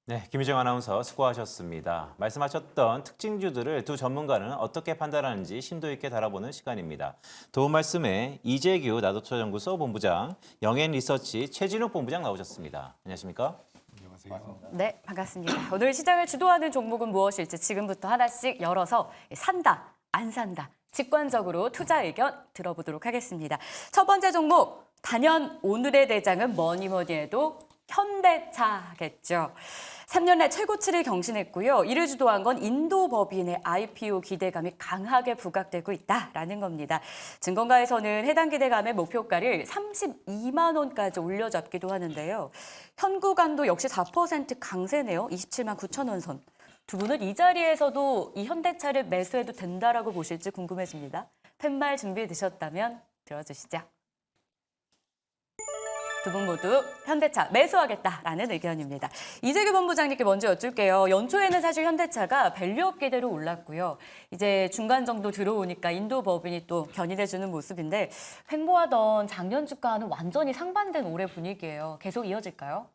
네, 김희정 아나운서 수고하셨습니다. 말씀하셨던 특징주들을 두 전문가는 어떻게 판단하는지 심도 있게 다뤄보는 시간입니다. 도움 말씀에 이재규 나도처연구소 본부장, 영앤리서치 최진욱 본부장 나오셨습니다. 안녕하십니까? 네, 반갑습니다. 오늘 시장을 주도하는 종목은 무엇일지 지금부터 하나씩 열어서 산다, 안 산다, 직관적으로 투자 의견 들어보도록 하겠습니다. 첫 번째 종목, 단연 오늘의 대장은 뭐니 해도 현대차겠죠. 3년 내 최고치를 경신했고요. 이를 주도한 건 인도 법인의 IPO 기대감이 강하게 부각되고 있다라는 겁니다. 증권가에서는 해당 기대감의 목표가를 32만 원까지 올려잡기도 하는데요. 현 구간도 역시 4% 강세네요. 27만 9천 원 선. 두 분은 이 자리에서도 이 현대차를 매수해도 된다라고 보실지 궁금해집니다. 팻말 준비되셨다면 들어주시죠. 두 분 모두 현대차 매수하겠다라는 의견입니다. 이재규 본부장님께 먼저 여쭐게요. 연초에는 사실 현대차가 밸류업 기대로 올랐고요. 이제 중간 정도 들어오니까 인도 법인이 또 견인해주는 모습인데 횡보하던 작년 주가와는 완전히 상반된 올해 분위기예요. 계속 이어질까요?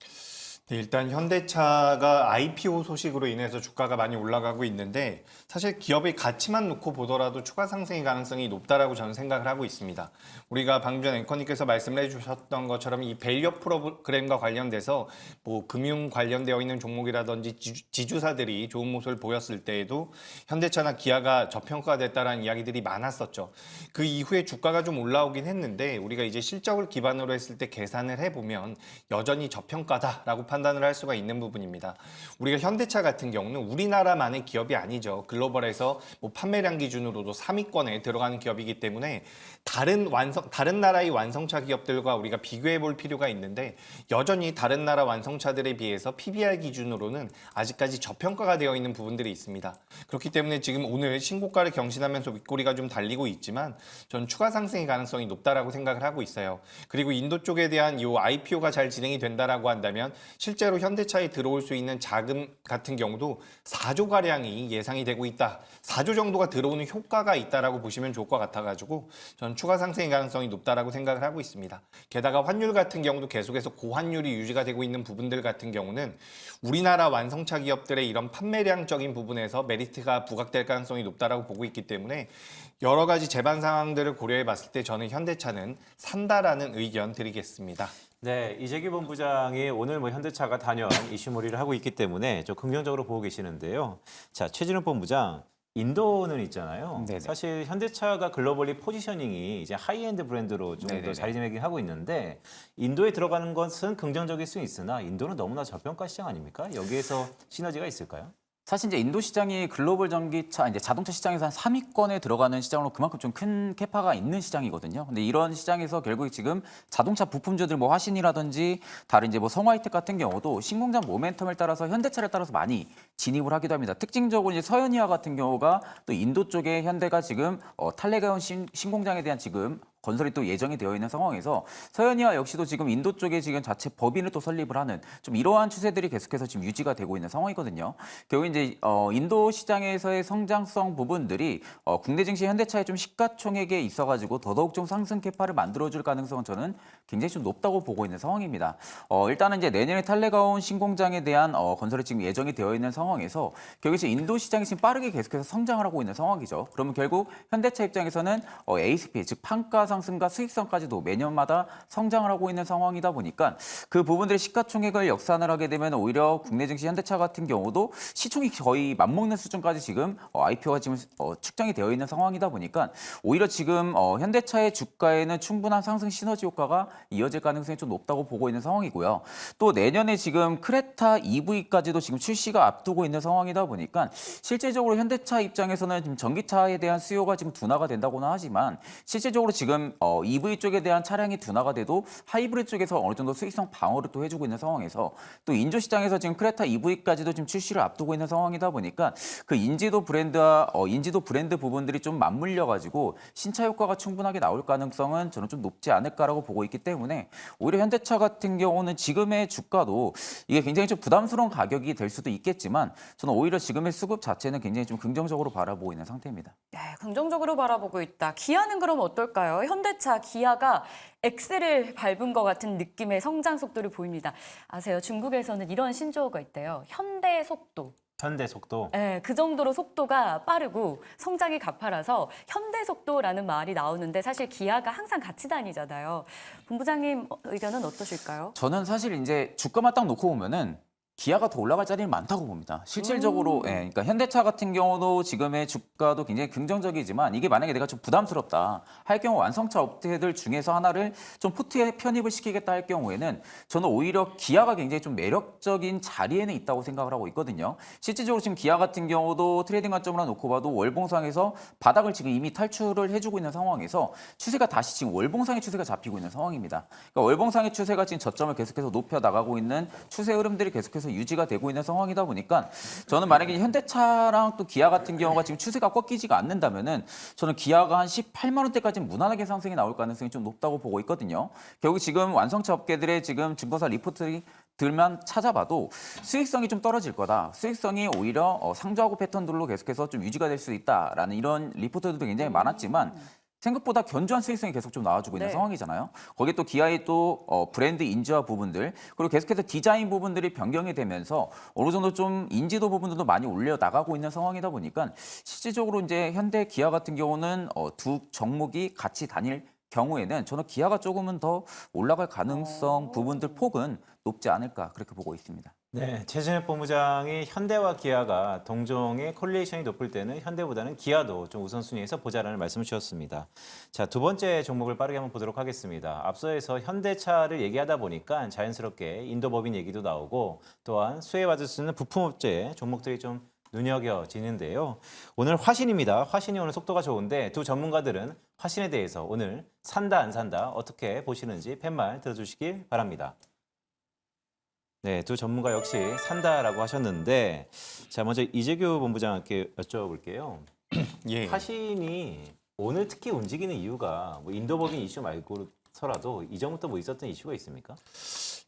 네, 일단 현대차가 IPO 소식으로 인해서 주가가 많이 올라가고 있는데 사실 기업의 가치만 놓고 보더라도 추가 상승의 가능성이 높다라고 저는 생각을 하고 있습니다. 우리가 방금 전 앵커님께서 말씀을 해주셨던 것처럼 이 밸류업 프로그램과 관련돼서 뭐 금융 관련되어 있는 종목이라든지 지주사들이 좋은 모습을 보였을 때에도 현대차나 기아가 저평가됐다라는 이야기들이 많았었죠. 그 이후에 주가가 좀 올라오긴 했는데 우리가 이제 실적을 기반으로 했을 때 계산을 해보면 여전히 저평가다라고 판단을 할 수가 있는 부분입니다. 우리가 현대차 같은 경우는 우리나라만의 기업이 아니죠. 글로벌에서 뭐 판매량 기준으로도 3위권에 들어가는 기업이기 때문에 다른 나라의 완성차 기업들과 우리가 비교해 볼 필요가 있는데 여전히 다른 나라 완성차들에 비해서 PBR 기준으로는 아직까지 저평가가 되어 있는 부분들이 있습니다. 그렇기 때문에 지금 오늘 신고가를 경신하면서 윗꼬리가 좀 달리고 있지만 전 추가 상승의 가능성이 높다라고 생각을 하고 있어요. 그리고 인도 쪽에 대한 이 IPO가 잘 진행이 된다라고 한다면 실제로 현대차에 들어올 수 있는 자금 같은 경우도 4조 가량이 예상이 되고 있다. 4조 정도가 들어오는 효과가 있다라고 보시면 좋을 것 같아가지고 전 추가 상승의 가능성이 높다라고 생각을 하고 있습니다. 게다가 환율 같은 경우도 계속해서 고환율이 유지가 되고 있는 부분들 같은 경우는 우리나라 완성차 기업들의 이런 판매량적인 부분에서 메리트가 부각될 가능성이 높다라고 보고 있기 때문에 여러 가지 재반 상황들을 고려해 봤을 때 저는 현대차는 산다라는 의견 드리겠습니다. 네, 이재규 본부장이 오늘 현대차가 단연 이슈몰이를 하고 있기 때문에 좀 긍정적으로 보고 계시는데요. 자, 최진욱 본부장. 인도는 있잖아요. 네네. 사실 현대차가 글로벌리 포지셔닝이 이제 하이엔드 브랜드로 좀 더 네네네. 자리매김 하고 있는데 인도에 들어가는 것은 긍정적일 수 있으나 인도는 너무나 저평가 시장 아닙니까? 여기에서 시너지가 있을까요? 사실 이제 인도 시장이 글로벌 전기차, 이제 자동차 시장에서 한 3위권에 들어가는 시장으로 그만큼 좀 큰 캐파가 있는 시장이거든요. 근데 이런 시장에서 결국 지금 자동차 부품주들 뭐 화신이라든지 다른 이제 뭐 성화이텍 같은 경우도 신공장 모멘텀을 따라서 현대차를 따라서 많이 진입을 하기도 합니다. 특징적으로 이제 서현이와 같은 경우가 또 인도 쪽에 현대가 지금 탈레가온 신공장에 대한 지금 건설이 또 예정이 되어 있는 상황에서 서현이와 역시도 지금 인도 쪽에 지금 자체 법인을 또 설립을 하는 좀 이러한 추세들이 계속해서 지금 유지가 되고 있는 상황이거든요. 결국 이제 인도 시장에서의 성장성 부분들이 국내 증시 현대차의 좀 시가총액에 있어가지고 더더욱 좀 상승 캐파를 만들어줄 가능성은 저는 굉장히 좀 높다고 보고 있는 상황입니다. 일단은 이제 내년에 탈레가온 신공장에 대한 건설이 지금 예정이 되어 있는 상황에서 결국 이제 인도 시장이 지금 빠르게 계속해서 성장을 하고 있는 상황이죠. 그러면 결국 현대차 입장에서는 ASP 즉 판가 상승과 수익성까지도 매년마다 성장을 하고 있는 상황이다 보니까 그 부분들의 시가총액을 역산을 하게 되면 오히려 국내 증시 현대차 같은 경우도 시총이 거의 맞먹는 수준까지 지금 IPO가 지금 측정이 되어 있는 상황이다 보니까 오히려 지금 현대차의 주가에는 충분한 상승 시너지 효과가 이어질 가능성이 좀 높다고 보고 있는 상황이고요. 또 내년에 지금 크레타 EV까지도 지금 출시가 앞두고 있는 상황이다 보니까 실질적으로 현대차 입장에서는 지금 전기차에 대한 수요가 지금 둔화가 된다고는 하지만 실질적으로 지금 EV 쪽에 대한 차량이 둔화가 돼도 하이브리드 쪽에서 어느 정도 수익성 방어를 또 해주고 있는 상황에서 또 인도 시장에서 지금 크레타 EV까지도 지금 출시를 앞두고 있는 상황이다 보니까 그 인지도 브랜드 부분들이 좀 맞물려 가지고 신차 효과가 충분하게 나올 가능성은 저는 좀 높지 않을까라고 보고 있기 때문에 오히려 현대차 같은 경우는 지금의 주가도 이게 굉장히 좀 부담스러운 가격이 될 수도 있겠지만 저는 오히려 지금의 수급 자체는 굉장히 좀 긍정적으로 바라보고 있는 상태입니다. 네, 긍정적으로 바라보고 있다. 기아는 그럼 어떨까요? 현대차, 기아가 엑셀을 밟은 것 같은 느낌의 성장 속도를 보입니다. 아세요? 중국에서는 이런 신조어가 있대요. 현대 속도. 현대 속도. 네, 그 정도로 속도가 빠르고 성장이 가파라서 현대 속도라는 말이 나오는데 사실 기아가 항상 같이 다니잖아요. 본부장님 의견은 어떠실까요? 저는 사실 이제 주가만 딱 놓고 보면은 기아가 더 올라갈 자리는 많다고 봅니다. 실질적으로, 그러니까 현대차 같은 경우도 지금의 주가도 굉장히 긍정적이지만 이게 만약에 내가 좀 부담스럽다 할 경우 완성차 업체들 중에서 하나를 좀 포트에 편입을 시키겠다 할 경우에는 저는 오히려 기아가 굉장히 좀 매력적인 자리에는 있다고 생각을 하고 있거든요. 실질적으로 지금 기아 같은 경우도 트레이딩 관점으로 놓고 봐도 월봉상에서 바닥을 지금 이미 탈출을 해주고 있는 상황에서 추세가 다시 지금 월봉상의 추세가 잡히고 있는 상황입니다. 그러니까 월봉상의 추세가 지금 저점을 계속해서 높여 나가고 있는 추세 흐름들이 계속해서 유지가 되고 있는 상황이다 보니까 저는 만약에 현대차랑 또 기아 같은 경우가 지금 추세가 꺾이지가 않는다면은 저는 기아가 한 18만 원대까지는 무난하게 상승이 나올 가능성이 좀 높다고 보고 있거든요. 결국 지금 완성차 업계들의 지금 증권사 리포트들만 찾아봐도 수익성이 좀 떨어질 거다. 수익성이 오히려 상저하고 패턴들로 계속해서 좀 유지가 될 수 있다라는 이런 리포트들도 굉장히 많았지만 생각보다 견조한 수익성이 계속 좀 나와주고 있는 네. 상황이잖아요. 거기에 또 기아의 또 브랜드 인지화 부분들 그리고 계속해서 디자인 부분들이 변경이 되면서 어느 정도 좀 인지도 부분들도 많이 올려 나가고 있는 상황이다 보니까 실질적으로 이제 현대 기아 같은 경우는 두 종목이 같이 다닐 경우에는 저는 기아가 조금은 더 올라갈 가능성 부분들 폭은 높지 않을까 그렇게 보고 있습니다. 네, 최진혁 본부장이 현대와 기아가 동종의 콜리에이션이 높을 때는 현대보다는 기아도 좀 우선순위에서 보자라는 말씀을 주셨습니다. 자, 두 번째 종목을 빠르게 한번 보도록 하겠습니다. 앞서에서 현대차를 얘기하다 보니까 자연스럽게 인도법인 얘기도 나오고 또한 수혜받을 수 있는 부품업체 종목들이 좀 눈여겨지는데요. 오늘 화신입니다. 화신이 오늘 속도가 좋은데 두 전문가들은 화신에 대해서 오늘 산다 안 산다 어떻게 보시는지 팻말 들어주시길 바랍니다. 네, 두 전문가 역시 산다라고 하셨는데 자 먼저 이재규 본부장께 여쭤볼게요. 예. 화신이 오늘 특히 움직이는 이유가 뭐 인도법인 이슈 말고서라도 이전부터 뭐 있었던 이슈가 있습니까?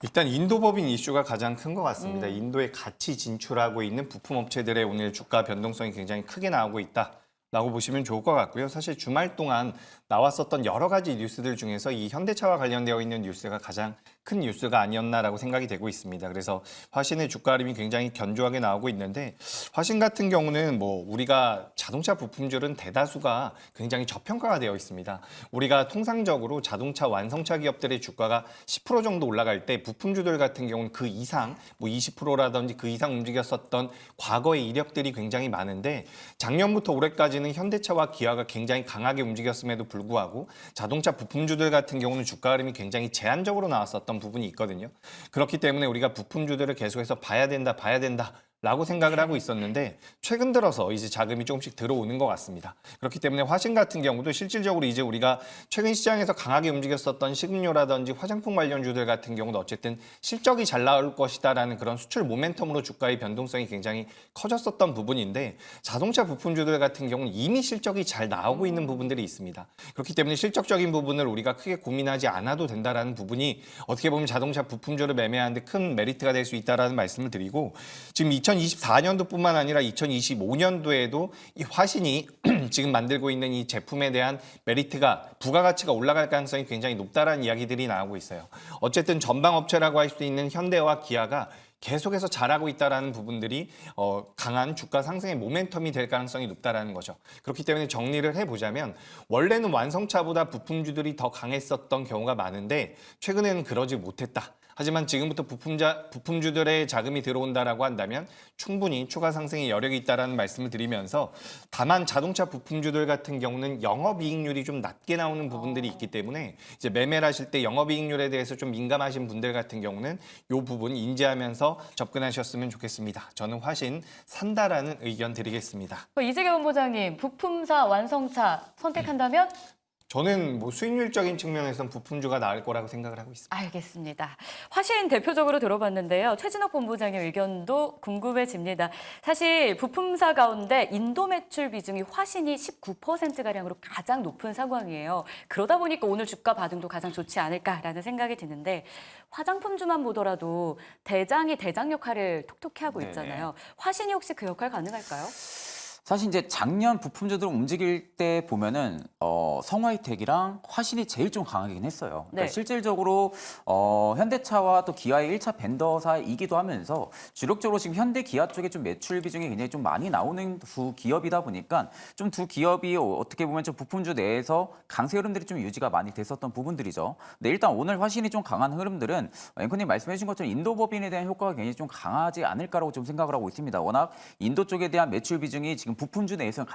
일단 인도법인 이슈가 가장 큰 것 같습니다. 인도에 같이 진출하고 있는 부품 업체들의 오늘 주가 변동성이 굉장히 크게 나오고 있다라고 보시면 좋을 것 같고요. 사실 주말 동안 나왔었던 여러 가지 뉴스들 중에서 이 현대차와 관련되어 있는 뉴스가 가장 큰 뉴스가 아니었나라고 생각이 되고 있습니다. 그래서 화신의 주가 흐름이 굉장히 견조하게 나오고 있는데 화신 같은 경우는 뭐 우리가 자동차 부품줄은 대다수가 굉장히 저평가가 되어 있습니다. 우리가 통상적으로 자동차 완성차 기업들의 주가가 10% 정도 올라갈 때 부품주들 같은 경우는 그 이상 뭐 20%라든지 그 이상 움직였었던 과거의 이력들이 굉장히 많은데 작년부터 올해까지는 현대차와 기아가 굉장히 강하게 움직였음에도 불구하고 자동차 부품주들 같은 경우는 주가 흐름이 굉장히 제한적으로 나왔었던 부분이 있거든요. 그렇기 때문에 우리가 부품주들을 계속해서 봐야 된다라고 생각을 하고 있었는데 최근 들어서 이제 자금이 조금씩 들어오는 것 같습니다. 그렇기 때문에 화신 같은 경우도 실질적으로 이제 우리가 최근 시장에서 강하게 움직였었던 식음료라든지 화장품 관련주들 같은 경우도 어쨌든 실적이 잘 나올 것이다라는 그런 수출 모멘텀으로 주가의 변동성이 굉장히 커졌었던 부분인데 자동차 부품주들 같은 경우는 이미 실적이 잘 나오고 있는 부분들이 있습니다. 그렇기 때문에 실적적인 부분을 우리가 크게 고민하지 않아도 된다라는 부분이 어떻게 보면 자동차 부품주를 매매하는데 큰 메리트가 될 수 있다라는 말씀을 드리고 지금 2024년도뿐만 아니라 2025년도에도 이 화신이 지금 만들고 있는 이 제품에 대한 메리트가 부가가치가 올라갈 가능성이 굉장히 높다라는 이야기들이 나오고 있어요. 어쨌든 전방업체라고 할 수 있는 현대와 기아가 계속해서 잘하고 있다는 부분들이 강한 주가 상승의 모멘텀이 될 가능성이 높다는 거죠. 그렇기 때문에 정리를 해보자면 원래는 완성차보다 부품주들이 더 강했었던 경우가 많은데 최근에는 그러지 못했다. 하지만 지금부터 부품주들의 자금이 들어온다라고 한다면 충분히 추가 상승의 여력이 있다라는 말씀을 드리면서 다만 자동차 부품주들 같은 경우는 영업이익률이 좀 낮게 나오는 부분들이 있기 때문에 이제 매매를 하실 때 영업이익률에 대해서 좀 민감하신 분들 같은 경우는 이 부분 인지하면서 접근하셨으면 좋겠습니다. 저는 화신 산다라는 의견 드리겠습니다. 이재규 본부장님, 부품사, 완성차 선택한다면? 저는 뭐 수익률적인 측면에서는 부품주가 나을 거라고 생각을 하고 있습니다. 알겠습니다. 화신 대표적으로 들어봤는데요. 최진욱 본부장의 의견도 궁금해집니다. 사실 부품사 가운데 인도 매출 비중이 화신이 19%가량으로 가장 높은 상황이에요. 그러다 보니까 오늘 주가 반응도 가장 좋지 않을까라는 생각이 드는데 화장품주만 보더라도 대장이 대장 역할을 톡톡히 하고 있잖아요. 화신이 혹시 그 역할 가능할까요? 사실 이제 작년 부품주들 움직일 때 보면은 성화이텍이랑 화신이 제일 좀 강하긴 했어요. 그러니까 네. 실질적으로 현대차와 또 기아의 1차 벤더사이기도 하면서 주력적으로 지금 현대 기아 쪽에 좀 매출 비중이 굉장히 좀 많이 나오는 두 기업이다 보니까 좀 두 기업이 어떻게 보면 좀 부품주 내에서 강세 흐름들이 좀 유지가 많이 됐었던 부분들이죠. 근데 일단 오늘 화신이 좀 강한 흐름들은 앵커님 말씀해 주신 것처럼 인도 법인에 대한 효과가 굉장히 좀 강하지 않을까라고 좀 생각을 하고 있습니다. 워낙 인도 쪽에 대한 매출 비중이 지금 부품주 내에서는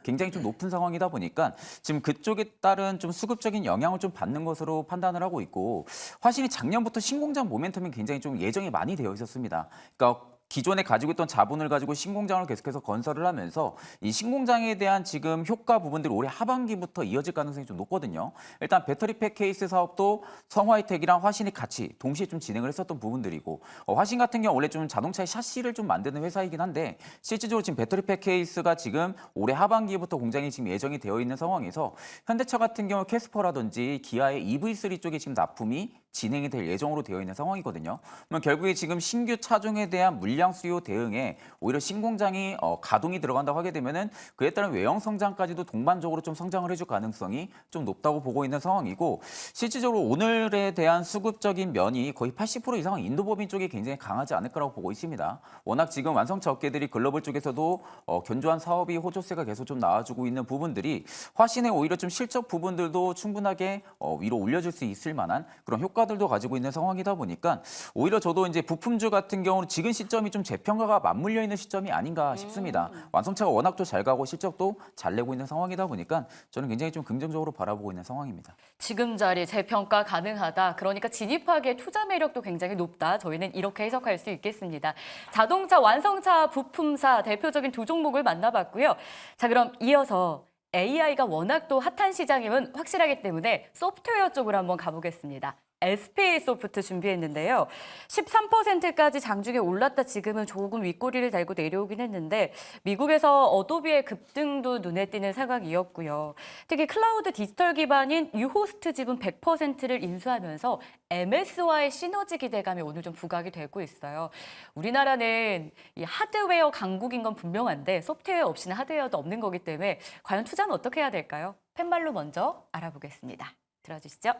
굉장히 좀 높은 상황이다 보니까 지금 그쪽에 따른 좀 수급적인 영향을 좀 받는 것으로 판단을 하고 있고 화신이 작년부터 신공장 모멘텀이 굉장히 좀 예정이 많이 되어 있었습니다. 그러니까 기존에 가지고 있던 자본을 가지고 신공장을 계속해서 건설을 하면서 이 신공장에 대한 지금 효과 부분들이 올해 하반기부터 이어질 가능성이 좀 높거든요. 일단 배터리팩 케이스 사업도 성화이텍이랑 화신이 같이 동시에 좀 진행을 했었던 부분들이고 화신 같은 경우 원래 좀 자동차의 샤시를 좀 만드는 회사이긴 한데 실질적으로 지금 배터리팩 케이스가 지금 올해 하반기부터 공장이 지금 예정이 되어 있는 상황에서 현대차 같은 경우 캐스퍼라든지 기아의 EV3 쪽에 지금 납품이 진행이 될 예정으로 되어 있는 상황이거든요. 그러면 결국에 지금 신규 차종에 대한 물량 수요 대응에 오히려 신공장이 가동이 들어간다고 하게 되면은 그에 따른 외형 성장까지도 동반적으로 좀 성장을 해줄 가능성이 좀 높다고 보고 있는 상황이고 실질적으로 오늘에 대한 수급적인 면이 거의 80% 이상은 인도법인 쪽이 굉장히 강하지 않을까라고 보고 있습니다. 워낙 지금 완성차 업계들이 글로벌 쪽에서도 견조한 사업이 호조세가 계속 좀 나와주고 있는 부분들이 화신의 오히려 좀 실적 부분들도 충분하게 위로 올려줄 수 있을 만한 그런 효과들도 가지고 있는 상황이다 보니까 오히려 저도 이제 부품주 같은 경우는 지금 시점이 좀 재평가가 맞물려 있는 시점이 아닌가 싶습니다. 완성차가 워낙 또 잘 가고 실적도 잘 내고 있는 상황이다 보니까 저는 굉장히 좀 긍정적으로 바라보고 있는 상황입니다. 지금 자리 재평가 가능하다. 그러니까 진입하기에 투자 매력도 굉장히 높다. 저희는 이렇게 해석할 수 있겠습니다. 자동차 완성차 부품사 대표적인 두 종목을 만나봤고요. 자, 그럼 이어서 AI가 워낙 또 핫한 시장임은 확실하기 때문에 소프트웨어 쪽으로 한번 가보겠습니다. SP소프트 준비했는데요. 13%까지 장중에 올랐다 지금은 조금 윗꼬리를 달고 내려오긴 했는데 미국에서 어도비의 급등도 눈에 띄는 상황이었고요. 특히 클라우드 디지털 기반인 유호스트 지분 100%를 인수하면서 MS와의 시너지 기대감이 오늘 좀 부각이 되고 있어요. 우리나라는 이 하드웨어 강국인 건 분명한데 소프트웨어 없이는 하드웨어도 없는 거기 때문에 과연 투자는 어떻게 해야 될까요? 펜발로 먼저 알아보겠습니다. 들어주시죠.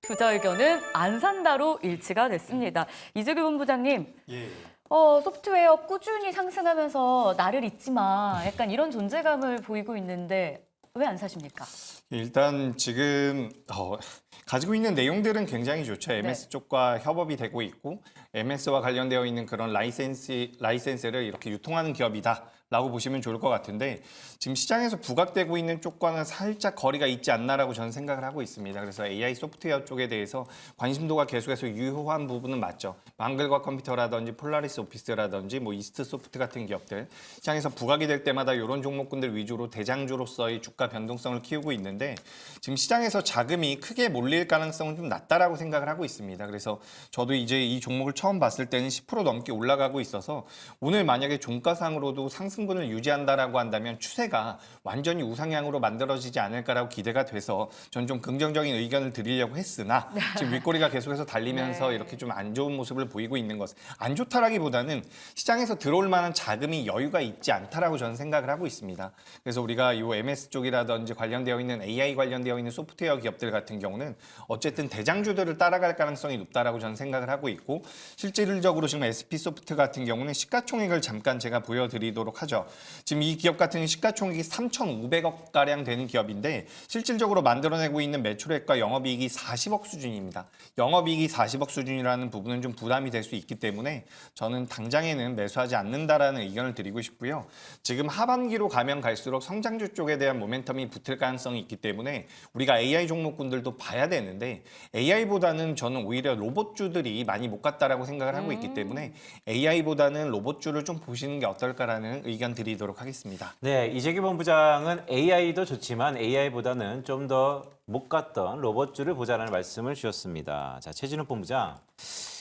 투자 의견은 안 산다로 일치가 됐습니다. 이재규 본부장님, 예. 소프트웨어 꾸준히 상승하면서 나를 잊지 마. 약간 이런 존재감을 보이고 있는데 왜 안 사십니까? 일단 지금 가지고 있는 내용들은 굉장히 좋죠. MS 쪽과 협업이 되고 있고 MS와 관련되어 있는 그런 라이센스를 이렇게 유통하는 기업이다라고 보시면 좋을 것 같은데 지금 시장에서 부각되고 있는 쪽과는 살짝 거리가 있지 않나라고 저는 생각을 하고 있습니다. 그래서 AI 소프트웨어 쪽에 대해서 관심도가 계속해서 유효한 부분은 맞죠. 망글과 컴퓨터라든지 폴라리스 오피스라든지 뭐 이스트 소프트 같은 기업들 시장에서 부각이 될 때마다 이런 종목군들 위주로 대장주로서의 주가 변동성을 키우고 있는데 지금 시장에서 자금이 크게 몰릴 가능성은 좀 낮다라고 생각을 하고 있습니다. 그래서 저도 이제 이 종목을 처음 봤을 때는 10% 넘게 올라가고 있어서 오늘 만약에 종가상으로도 상승분을 유지한다라고 한다면 추세가 완전히 우상향으로 만들어지지 않을까라고 기대가 돼서 전 좀 긍정적인 의견을 드리려고 했으나 지금 윗꼬리가 계속해서 달리면서 이렇게 좀 안 좋은 모습을 보이고 있는 것. 안 좋다라기보다는 시장에서 들어올 만한 자금이 여유가 있지 않다라고 저는 생각을 하고 있습니다. 그래서 우리가 이 MS 쪽이라든지 관련되어 있는 AI 관련되어 있는 소프트웨어 기업들 같은 경우는 어쨌든 대장주들을 따라갈 가능성이 높다라고 저는 생각을 하고 있고 실질적으로 지금 SP소프트 같은 경우는 시가총액을 잠깐 제가 보여드리도록 하죠. 지금 이 기업 같은 경우 시가총액이 3,500억 가량 되는 기업인데 실질적으로 만들어내고 있는 매출액과 영업이익이 40억 수준입니다. 영업이익이 40억 수준이라는 부분은 좀 부담이 될 수 있기 때문에 저는 당장에는 매수하지 않는다라는 의견을 드리고 싶고요. 지금 하반기로 가면 갈수록 성장주 쪽에 대한 모멘텀이 붙을 가능성이 있기 때문에 우리가 AI 종목군들도 봐야 되는데 AI보다는 저는 오히려 로봇주들이 많이 못 갔다라고 생각을 하고 있기 때문에 AI보다는 로봇주를 좀 보시는 게 어떨까라는 의견 드리도록 하겠습니다. 네, 이재규 본부장은 AI도 좋지만 AI보다는 좀 더 못 갔던 로봇주를 보자라는 말씀을 주셨습니다. 자, 최진욱 본부장,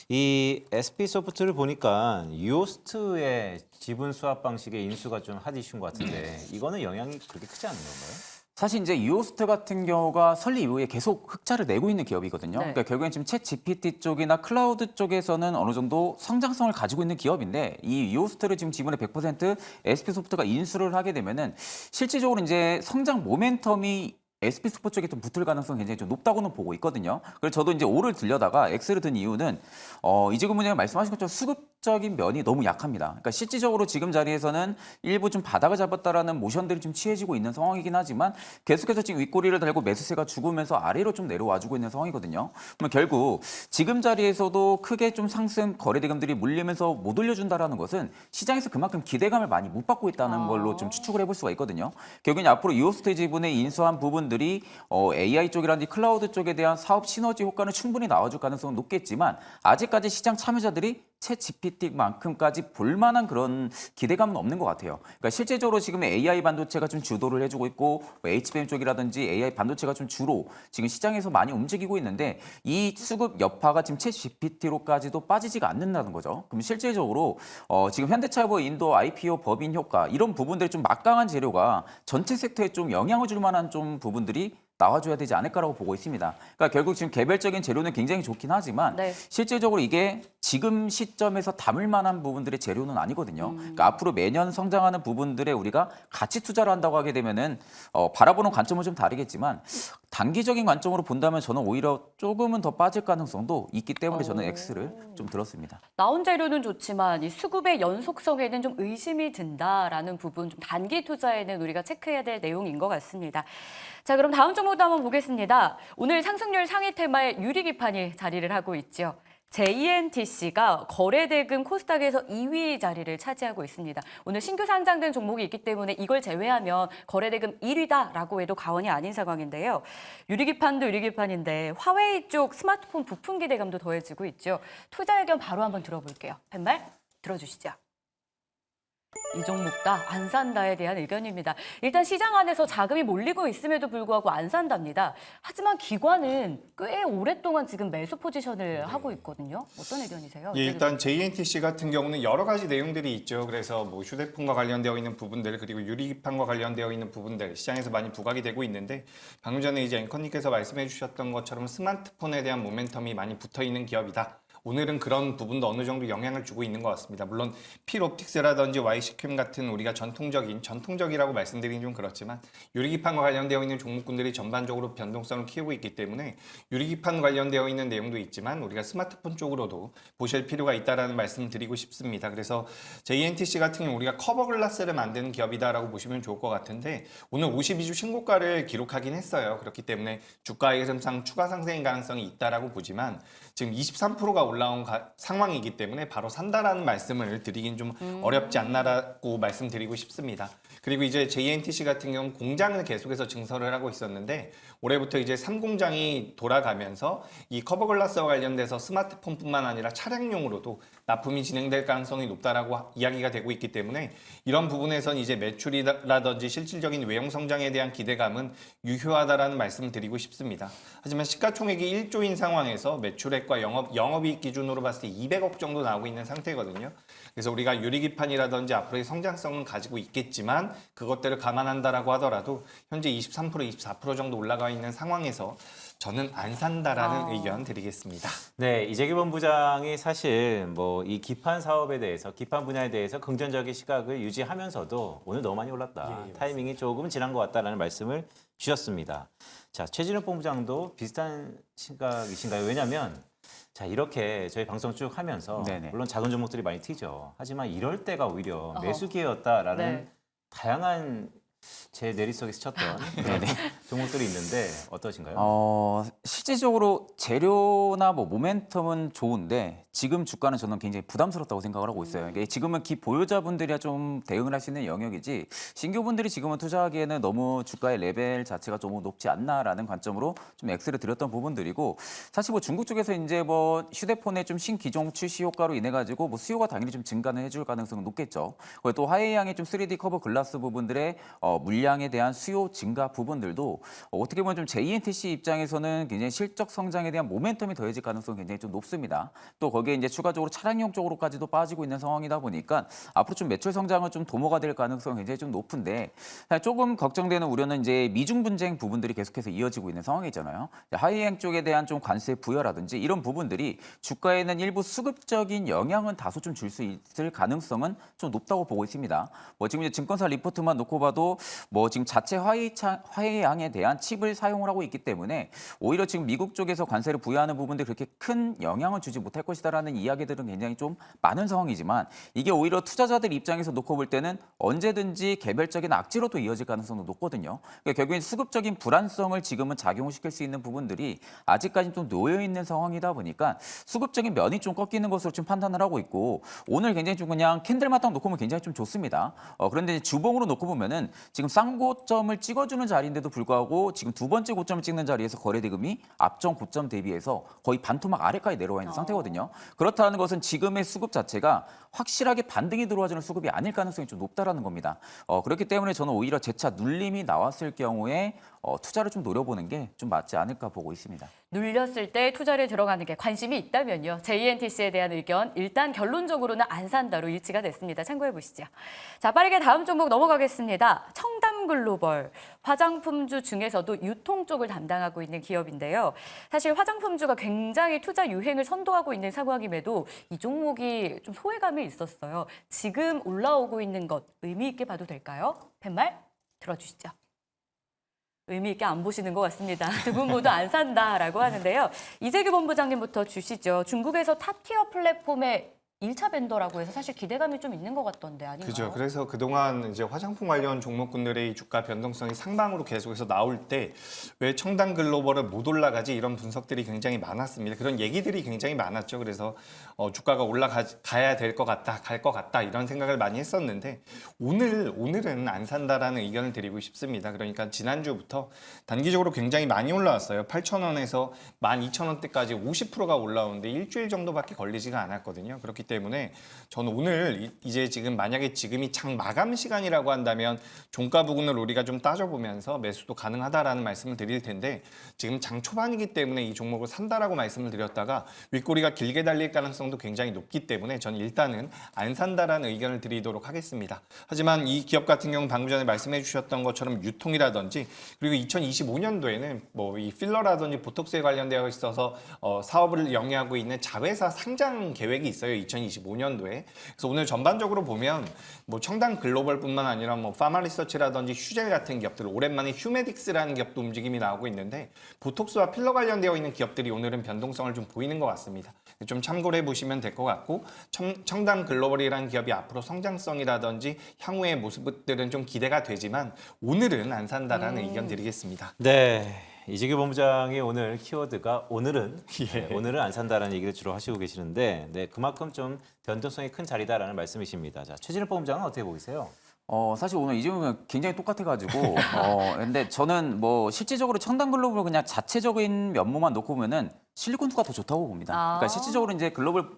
이 SP소프트를 보니까 유호스트의 지분 수합 방식의 인수가 좀 핫 이슈인 것 같은데 이거는 영향이 그렇게 크지 않는 건가요? 사실 이제 유호스트 같은 경우가 설립 이후에 계속 흑자를 내고 있는 기업이거든요. 네. 그러니까 결국엔 지금 챗 GPT 쪽이나 클라우드 쪽에서는 어느 정도 성장성을 가지고 있는 기업인데 이 유호스트를 지금 지분의 100% SP소프트가 인수를 하게 되면은 실질적으로 이제 성장 모멘텀이 SP소프트 쪽에 좀 붙을 가능성이 굉장히 좀 높다고는 보고 있거든요. 그래서 저도 이제 O를 들려다가 X를 든 이유는 이재근 부장님 말씀하신 것처럼 수급적인 면이 너무 약합니다. 그러니까 실질적으로 지금 자리에서는 일부 좀 바닥을 잡았다라는 모션들이 좀 취해지고 있는 상황이긴 하지만 계속해서 지금 윗꼬리를 달고 매수세가 죽으면서 아래로 좀 내려와주고 있는 상황이거든요. 그러면 결국 지금 자리에서도 크게 좀 상승 거래대금들이 물리면서 못 올려준다라는 것은 시장에서 그만큼 기대감을 많이 못 받고 있다는 걸로 좀 추측을 해볼 수가 있거든요. 결국엔 앞으로 유호스트 지분에 인수한 부분들이 AI 쪽이라든지 클라우드 쪽에 대한 사업 시너지 효과는 충분히 나와줄 가능성은 높겠지만 아직까지 시장 참여자들이 챗 GPT만큼까지 볼만한 그런 기대감은 없는 것 같아요. 그러니까 실제적으로 지금 AI 반도체가 좀 주도를 해주고 있고 HBM 쪽이라든지 AI 반도체가 좀 주로 지금 시장에서 많이 움직이고 있는데 이 수급 여파가 지금 챗 GPT로까지도 빠지지가 않는다는 거죠. 그럼 실질적으로 지금 현대차의 인도 IPO 법인 효과 이런 부분들이 좀 막강한 재료가 전체 섹터에 좀 영향을 줄 만한 좀 부분들이 나와줘야 되지 않을까라고 보고 있습니다. 그러니까 결국 지금 개별적인 재료는 굉장히 좋긴 하지만 네. 실질적으로 이게 지금 시점에서 담을 만한 부분들의 재료는 아니거든요. 그러니까 앞으로 매년 성장하는 부분들에 우리가 가치 투자를 한다고 하게 되면은 바라보는 관점은 좀 다르겠지만 단기적인 관점으로 본다면 저는 오히려 조금은 더 빠질 가능성도 있기 때문에 저는 X를 좀 들었습니다. 나온 재료는 좋지만 이 수급의 연속성에는 좀 의심이 든다라는 부분, 좀 단기 투자에는 우리가 체크해야 될 내용인 것 같습니다. 자, 그럼 다음 종목도 한번 보겠습니다. 오늘 상승률 상위 테마에 유리기판이 자리를 하고 있죠. JNTC가 거래대금 코스닥에서 2위 자리를 차지하고 있습니다. 오늘 신규 상장된 종목이 있기 때문에 이걸 제외하면 거래대금 1위다라고 해도 과언이 아닌 상황인데요. 유리기판도 유리기판인데 화웨이 쪽 스마트폰 부품 기대감도 더해지고 있죠. 투자 의견 바로 한번 들어볼게요. 펜말 들어주시죠. 이 종목 다 안 산다에 대한 의견입니다. 일단 시장 안에서 자금이 몰리고 있음에도 불구하고 안 산답니다. 하지만 기관은 꽤 오랫동안 지금 매수 포지션을 하고 있거든요. 어떤 의견이세요? 예, 일단 JNTC 같은 경우는 여러 가지 내용들이 있죠. 그래서 뭐 휴대폰과 관련되어 있는 부분들 그리고 유리기판과 관련되어 있는 부분들 시장에서 많이 부각이 되고 있는데 방금 전에 이제 앵커님께서 말씀해 주셨던 것처럼 스마트폰에 대한 모멘텀이 많이 붙어 있는 기업이다. 오늘은 그런 부분도 어느 정도 영향을 주고 있는 것 같습니다. 물론 필옵틱스라든지 YC캠 같은 우리가 전통적이라고 말씀드리긴 좀 그렇지만 유리기판과 관련되어 있는 종목군들이 전반적으로 변동성을 키우고 있기 때문에 유리기판 관련되어 있는 내용도 있지만 우리가 스마트폰 쪽으로도 보실 필요가 있다라는 말씀 드리고 싶습니다. 그래서 JNTC 같은 경우 우리가 커버 글라스를 만드는 기업이다라고 보시면 좋을 것 같은데 오늘 52주 신고가를 기록하긴 했어요. 그렇기 때문에 주가의 흐름상 추가 상승의 가능성이 있다라고 보지만 지금 23%가 올라온 상황이기 때문에 바로 산다라는 말씀을 드리긴 좀 어렵지 않나라고 말씀드리고 싶습니다. 그리고 이제 JNTC 같은 경우는 공장을 계속해서 증설을 하고 있었는데 올해부터 이제 3공장이 돌아가면서 이 커버글라스와 관련돼서 스마트폰뿐만 아니라 차량용으로도 납품이 진행될 가능성이 높다라고 이야기가 되고 있기 때문에 이런 부분에선 이제 매출이라든지 실질적인 외형 성장에 대한 기대감은 유효하다라는 말씀을 드리고 싶습니다. 하지만 시가총액이 1조인 상황에서 매출액과 영업이익 기준으로 봤을 때 200억 정도 나오고 있는 상태거든요. 그래서 우리가 유리기판이라든지 앞으로의 성장성은 가지고 있겠지만 그것들을 감안한다라고 하더라도 현재 23%, 24% 정도 올라가 있는 상황에서 저는 안 산다라는 의견 드리겠습니다. 네, 이재규 본부장이 사실 뭐 이 기판 사업에 대해서, 기판 분야에 대해서 긍정적인 시각을 유지하면서도 오늘 너무 많이 올랐다. 타이밍이 조금 지난 것 같다라는 말씀을 주셨습니다. 자, 최진욱 본부장도 비슷한 시각이신가요? 왜냐하면 자, 이렇게 저희 방송 쭉 하면서 네네. 물론 작은 종목들이 많이 튀죠. 하지만 이럴 때가 오히려 매수 기회였다라는 네. 다양한 제 내리석에 스쳤던 종목들이 있는데 어떠신가요? 실질적으로 재료나 뭐 모멘텀은 좋은데 지금 주가는 저는 굉장히 부담스럽다고 생각을 하고 있어요. 이게 지금은 보유자분들이야 좀 대응을 할 수 있는 영역이지 신규분들이 지금은 투자하기에는 너무 주가의 레벨 자체가 좀 높지 않나라는 관점으로 좀 X를 드렸던 부분들이고 사실 뭐 중국 쪽에서 이제 뭐 휴대폰의 좀 신기종 출시 효과로 인해 가지고 뭐 수요가 당연히 좀 증가는 해줄 가능성은 높겠죠. 그리고 또 화웨이양의 좀 3D 커버 글라스 부분들의 물량에 대한 수요 증가 부분들도 어떻게 보면 좀 JNTC 입장에서는 굉장히 실적 성장에 대한 모멘텀이 더해질 가능성이 굉장히 좀 높습니다. 또 거기에 이제 추가적으로 차량용 쪽으로까지도 빠지고 있는 상황이다 보니까 앞으로 좀 매출 성장은 좀 도모가 될 가능성이 굉장히 좀 높은데 조금 걱정되는 우려는 이제 미중 분쟁 부분들이 계속해서 이어지고 있는 상황이잖아요. 하이행 쪽에 대한 좀 관세 부여라든지 이런 부분들이 주가에는 일부 수급적인 영향은 다소 좀 줄 수 있을 가능성은 좀 높다고 보고 있습니다. 뭐 지금 이제 증권사 리포트만 놓고 봐도 뭐 지금 자체 화해양에 대한 칩을 사용을 하고 있기 때문에 오히려 지금 미국 쪽에서 관세를 부여하는 부분들이 그렇게 큰 영향을 주지 못할 것이다라는 이야기들은 굉장히 좀 많은 상황이지만 이게 오히려 투자자들 입장에서 놓고 볼 때는 언제든지 개별적인 악재로도 이어질 가능성도 높거든요. 그러니까 결국엔 수급적인 불안성을 지금은 작용시킬 수 있는 부분들이 아직까지 좀 놓여 있는 상황이다 보니까 수급적인 면이 좀 꺾이는 것으로 지금 판단을 하고 있고 오늘 굉장히 좀 그냥 캔들마당 놓고 보면 굉장히 좀 좋습니다. 그런데 주봉으로 놓고 보면은 지금 쌍고점을 찍어주는 자리인데도 불구하고 지금 두 번째 고점을 찍는 자리에서 거래대금이 앞전 고점 대비해서 거의 반토막 아래까지 내려와 있는 상태거든요. 그렇다는 것은 지금의 수급 자체가 확실하게 반등이 들어와주는 수급이 아닐 가능성이 좀 높다라는 겁니다. 그렇기 때문에 저는 오히려 재차 눌림이 나왔을 경우에 투자를 좀 노려보는 게 좀 맞지 않을까 보고 있습니다. 눌렸을 때 투자를 들어가는 게 관심이 있다면요. JNTC에 대한 의견 일단 결론적으로는 안 산다로 일치가 됐습니다. 참고해 보시죠. 자, 빠르게 다음 종목 넘어가겠습니다. 청담글로벌. 화장품주 중에서도 유통 쪽을 담당하고 있는 기업인데요. 사실 화장품주가 굉장히 투자 유행을 선도하고 있는 상황임에도 이 종목이 좀 소외감이 있었어요. 지금 올라오고 있는 것 의미 있게 봐도 될까요? 팻말 들어주시죠. 의미 있게 안 보시는 것 같습니다. 두 분 모두 안 산다라고 하는데요. 이재규 본부장님부터 주시죠. 중국에서 탑티어 플랫폼의 1차 벤더라고 해서 사실 기대감이 좀 있는 것 같던데 아닌가요? 그죠. 그래서 그동안 이제 화장품 관련 종목군들의 주가 변동성이 상방으로 계속해서 나올 때 왜 청담 글로벌은 못 올라가지 이런 분석들이 굉장히 많았습니다. 그런 얘기들이 굉장히 많았죠. 그래서 주가가 올라가야 될 것 같다, 갈 것 같다 이런 생각을 많이 했었는데 오늘은 안 산다라는 의견을 드리고 싶습니다. 그러니까 지난주부터 단기적으로 굉장히 많이 올라왔어요. 8,000원에서 12,000원대까지 50%가 올라오는데 일주일 정도밖에 걸리지가 않았거든요. 그렇기 때문에 저는 오늘 이제 지금 만약에 지금이 장 마감 시간이라고 한다면 종가 부근을 우리가 좀 따져보면서 매수도 가능하다라는 말씀을 드릴 텐데 지금 장 초반이기 때문에 이 종목을 산다라고 말씀을 드렸다가 윗꼬리가 길게 달릴 가능성도 굉장히 높기 때문에 저는 일단은 안 산다라는 의견을 드리도록 하겠습니다. 하지만 이 기업 같은 경우 방금 전에 말씀해 주셨던 것처럼 유통이라든지 그리고 2025년도에는 뭐 이 필러라든지 보톡스에 관련되어 있어서 사업을 영위하고 있는 자회사 상장 계획이 있어요. 2025년도에. 그래서 오늘 전반적으로 보면 뭐 청담 글로벌뿐만 아니라 뭐 파마리서치라든지 휴젤 같은 기업들 오랜만에 휴메딕스라는 기업도 움직임이 나오고 있는데 보톡스와 필러 관련되어 있는 기업들이 오늘은 변동성을 좀 보이는 것 같습니다. 좀 참고를 해보시면 될 것 같고 청담 글로벌이라는 기업이 앞으로 성장성이라든지 향후의 모습들은 좀 기대가 되지만 오늘은 안 산다라는 의견 드리겠습니다. 네. 이재규 본부장이 오늘 키워드가 오늘은 예. 오늘은 안 산다라는 얘기를 주로 하시고 계시는데 네, 그만큼 좀 변동성이 큰 자리다라는 말씀이십니다. 자, 최진욱 본부장은 어떻게 보이세요? 사실 오늘 이재명은 굉장히 똑같아가지고 근데 저는 뭐 실질적으로 청담 글로벌 그냥 자체적인 면모만 놓고 보면은 실리콘2가 더 좋다고 봅니다. 그러니까 실질적으로 이제 글로벌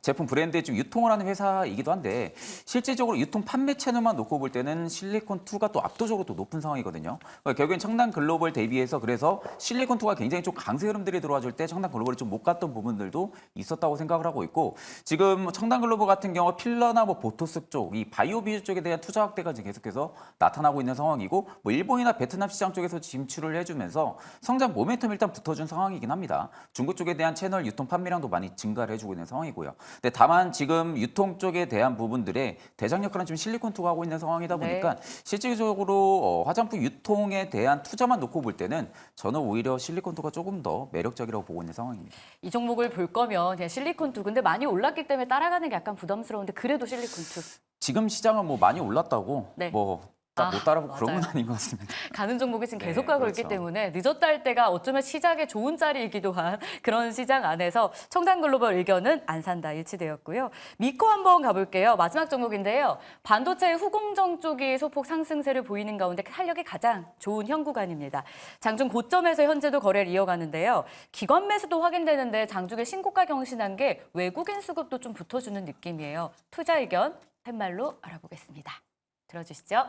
제품 브랜드에 좀 유통을 하는 회사이기도 한데 실질적으로 유통 판매 채널만 놓고 볼 때는 실리콘2가 또 압도적으로 또 높은 상황이거든요. 그러니까 결국엔 청담 글로벌 대비해서 그래서 실리콘2가 굉장히 좀 강세 흐름들이 들어와줄 때 청담 글로벌이 좀 못 갔던 부분들도 있었다고 생각을 하고 있고 지금 청담 글로벌 같은 경우 필러나 뭐 보토스 쪽, 이 바이오 비주 쪽에 대한 투자 확대가 지금 계속해서 나타나고 있는 상황이고 뭐 일본이나 베트남 시장 쪽에서 진출을 해주면서 성장 모멘텀 일단 붙어준 상황이긴 합니다. 중국 쪽에 대한 채널 유통 판매량도 많이 증가를 해주고 있는 상황이고요. 근데 다만 지금 유통 쪽에 대한 부분들의 대장 역할은 지금 실리콘2가 하고 있는 상황이다 보니까 실질적으로 화장품 유통에 대한 투자만 놓고 볼 때는 저는 오히려 실리콘2가 조금 더 매력적이라고 보고 있는 상황입니다. 이 종목을 볼 거면 그냥 실리콘2 근데 많이 올랐기 때문에 따라가는 게 약간 부담스러운데 그래도 실리콘2 지금 시장은 뭐 많이 올랐다고 네. 뭐 못 따라보고 그런 건 맞아요. 아닌 것 같습니다. 가는 종목이 지금 네, 계속 가고 그렇죠. 있기 때문에 늦었다 할 때가 어쩌면 시작의 좋은 자리이기도 한 그런 시장 안에서 청담글로벌 의견은 안 산다 일치되었고요. 미코 한번 가볼게요. 마지막 종목인데요. 반도체 후공정 쪽이 소폭 상승세를 보이는 가운데 탄력이 가장 좋은 현 구간입니다. 장중 고점에서 현재도 거래를 이어가는데요. 기관 매수도 확인되는데 장중에 신고가 경신한 게 외국인 수급도 좀 붙어주는 느낌이에요. 투자 의견 팻말로 알아보겠습니다. 들어주시죠.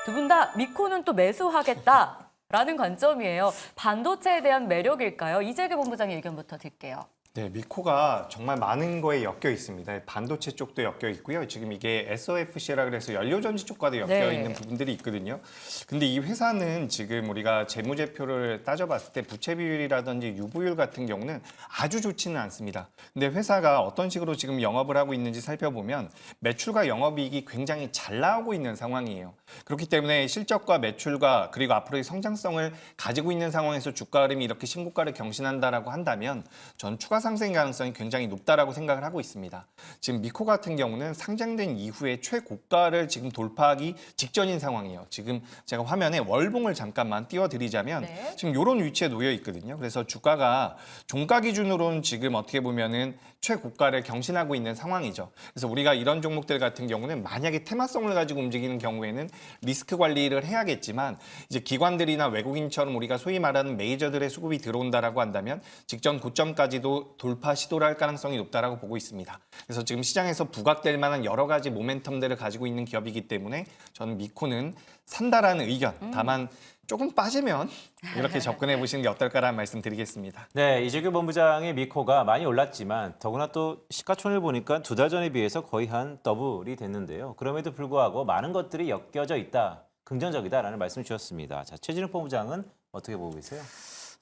두 분 다 미코는 또 매수하겠다라는 관점이에요. 반도체에 대한 매력일까요? 이재규 본부장의 의견부터 드릴게요. 네, 미코가 정말 많은 거에 엮여 있습니다. 반도체 쪽도 엮여 있고요. 지금 이게 SOFC라 그래서 연료전지 쪽과도 엮여 네. 있는 부분들이 있거든요. 근데 이 회사는 지금 우리가 재무제표를 따져봤을 때 부채 비율이라든지 유보율 같은 경우는 아주 좋지는 않습니다. 근데 회사가 어떤 식으로 지금 영업을 하고 있는지 살펴보면 매출과 영업이익이 굉장히 잘 나오고 있는 상황이에요. 그렇기 때문에 실적과 매출과 그리고 앞으로의 성장성을 가지고 있는 상황에서 주가 흐름이 이렇게 신고가를 경신한다라고 한다면 전 추가 상승 가능성이 굉장히 높다라고 생각을 하고 있습니다. 지금 미코 같은 경우는 상장된 이후에 최고가를 지금 돌파하기 직전인 상황이에요. 지금 제가 화면에 월봉을 잠깐만 띄워드리자면 네. 지금 이런 위치에 놓여 있거든요. 그래서 주가가 종가 기준으로는 지금 어떻게 보면은 최고가를 경신하고 있는 상황이죠. 그래서 우리가 이런 종목들 같은 경우는 만약에 테마성을 가지고 움직이는 경우에는 리스크 관리를 해야겠지만 이제 기관들이나 외국인처럼 우리가 소위 말하는 메이저들의 수급이 들어온다라고 한다면 직전 고점까지도 돌파 시도를 할 가능성이 높다라고 보고 있습니다. 그래서 지금 시장에서 부각될 만한 여러 가지 모멘텀들을 가지고 있는 기업이기 때문에 저는 미코는 산다라는 의견. 다만 조금 빠지면 이렇게 접근해 보시는 게 어떨까라는 말씀 드리겠습니다. 네, 이재규 본부장의 미코가 많이 올랐지만 더구나 또 시가총액을 보니까 2달 전에 비해서 거의 한 더블이 됐는데요. 그럼에도 불구하고 많은 것들이 엮여져 있다, 긍정적이다라는 말씀을 주셨습니다. 자, 최진욱 본부장은 어떻게 보고 계세요?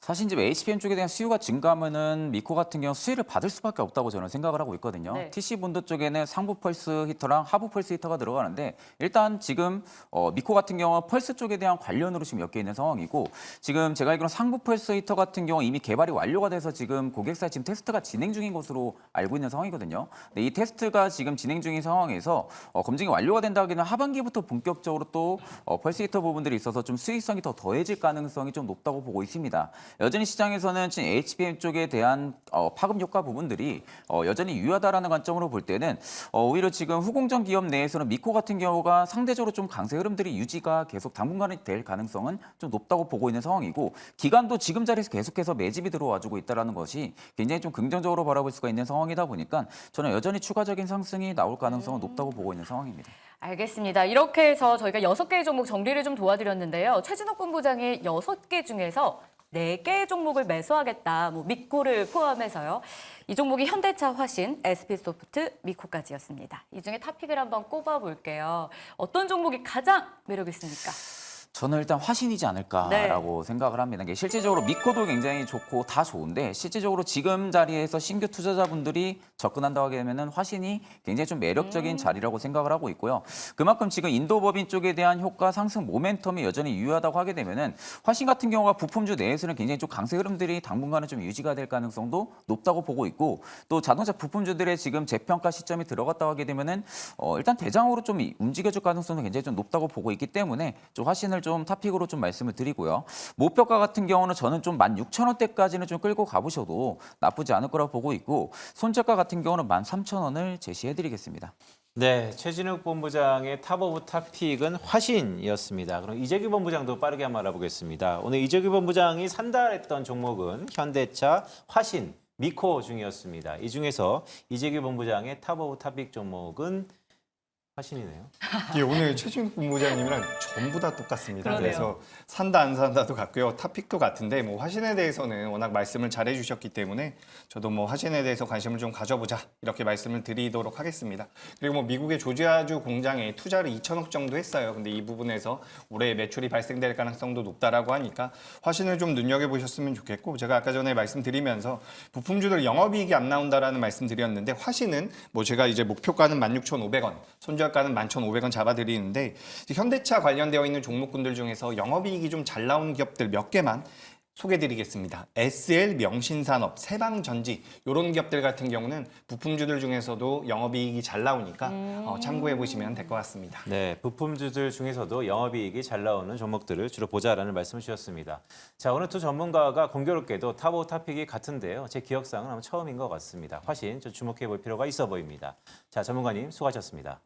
사실 이제 HBM 쪽에 대한 수요가 증가하면은 미코 같은 경우 수혜를 받을 수밖에 없다고 저는 생각을 하고 있거든요. 네. TC 본드 쪽에는 상부 펄스 히터랑 하부 펄스 히터가 들어가는데 일단 지금 미코 같은 경우 펄스 쪽에 대한 관련으로 지금 엮여 있는 상황이고 지금 제가 알기로는 상부 펄스 히터 같은 경우 이미 개발이 완료가 돼서 지금 고객사에 지금 테스트가 진행 중인 것으로 알고 있는 상황이거든요. 근데 이 테스트가 지금 진행 중인 상황에서 검증이 완료가 된다 하기는 하반기부터 본격적으로 또 펄스 히터 부분들이 있어서 좀 수익성이 더 더해질 가능성이 좀 높다고 보고 있습니다. 여전히 시장에서는 지금 HBM 쪽에 대한 파급 효과 부분들이 여전히 유효하다라는 관점으로 볼 때는 오히려 지금 후공정 기업 내에서는 미코 같은 경우가 상대적으로 좀 강세 흐름들이 유지가 계속 당분간은 될 가능성은 좀 높다고 보고 있는 상황이고 기간도 지금 자리에서 계속해서 매집이 들어와주고 있다는 것이 굉장히 좀 긍정적으로 바라볼 수가 있는 상황이다 보니까 저는 여전히 추가적인 상승이 나올 가능성은 높다고 보고 있는 상황입니다. 알겠습니다. 이렇게 해서 저희가 6개의 종목 정리를 좀 도와드렸는데요. 최진욱 본부장이 6개 중에서 4개의 종목을 매수하겠다, 뭐 미코를 포함해서요. 이 종목이 현대차, 화신, SP소프트, 미코까지였습니다. 이 중에 탑픽을 한번 꼽아볼게요. 어떤 종목이 가장 매력 있습니까? 저는 일단 화신이지 않을까라고 생각을 합니다. 이게 실질적으로 미코도 굉장히 좋고 다 좋은데 실질적으로 지금 자리에서 신규 투자자분들이 접근한다고 하게 되면 화신이 굉장히 좀 매력적인 자리라고 생각을 하고 있고요. 그만큼 지금 인도법인 쪽에 대한 효과 상승 모멘텀이 여전히 유효하다고 하게 되면 화신 같은 경우가 부품주 내에서는 굉장히 좀 강세 흐름들이 당분간은 좀 유지가 될 가능성도 높다고 보고 있고 또 자동차 부품주들의 지금 재평가 시점이 들어갔다고 하게 되면은 일단 대장으로 좀 움직여줄 가능성도 굉장히 좀 높다고 보고 있기 때문에 좀 화신을 좀 탑픽으로 좀 말씀을 드리고요. 목표가 같은 경우는 저는 좀 16,000원대까지는 좀 끌고 가보셔도 나쁘지 않을 거라고 보고 있고 손절가 같은 경우는 13,000원을 제시해드리겠습니다. 네, 최진욱 본부장의 탑 오브 탑픽은 화신이었습니다. 그럼 이재규 본부장도 빠르게 한번 알아보겠습니다. 오늘 이재규 본부장이 산다 했던 종목은 현대차, 화신, 미코 중이었습니다. 이 중에서 이재규 본부장의 탑 오브 탑픽 종목은 화신이네요. 예, 오늘 최진욱 본부장님이랑 전부 다 똑같습니다. 그러네요. 그래서 산다 안 산다도 같고요. 탑픽도 같은데 뭐 화신에 대해서는 워낙 말씀을 잘해 주셨기 때문에 저도 뭐 화신에 대해서 관심을 좀 가져보자 이렇게 말씀을 드리도록 하겠습니다. 그리고 뭐 미국의 조지아주 공장에 투자를 2천억 정도 했어요. 근데 이 부분에서 올해 매출이 발생될 가능성도 높다라고 하니까 화신을 좀 눈여겨보셨으면 좋겠고 제가 아까 전에 말씀드리면서 부품주들 영업이익이 안 나온다라는 말씀드렸는데 화신은 뭐 제가 이제 목표가는 16,500원, 손절가는 11,500원 잡아드리는데 현대차 관련되어 있는 종목군들 중에서 영업이익이 좀 잘 나오는 기업들 몇 개만 소개드리겠습니다. SL, 명신산업, 세방전지 이런 기업들 같은 경우는 부품주들 중에서도 영업이익이 잘 나오니까 참고해 보시면 될 것 같습니다. 네, 부품주들 중에서도 영업이익이 잘 나오는 종목들을 주로 보자라는 말씀을 주셨습니다. 자, 오늘 두 전문가가 공교롭게도 탑 오브 탑픽이 같은데요. 제 기억상은 아마 처음인 것 같습니다. 화신 좀 주목해 볼 필요가 있어 보입니다. 자, 전문가님 수고하셨습니다.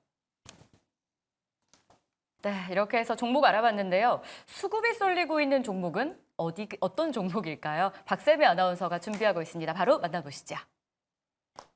네, 이렇게 해서 종목 알아봤는데요. 수급이 쏠리고 있는 종목은 어떤 종목일까요? 박세미 아나운서가 준비하고 있습니다. 바로 만나보시죠.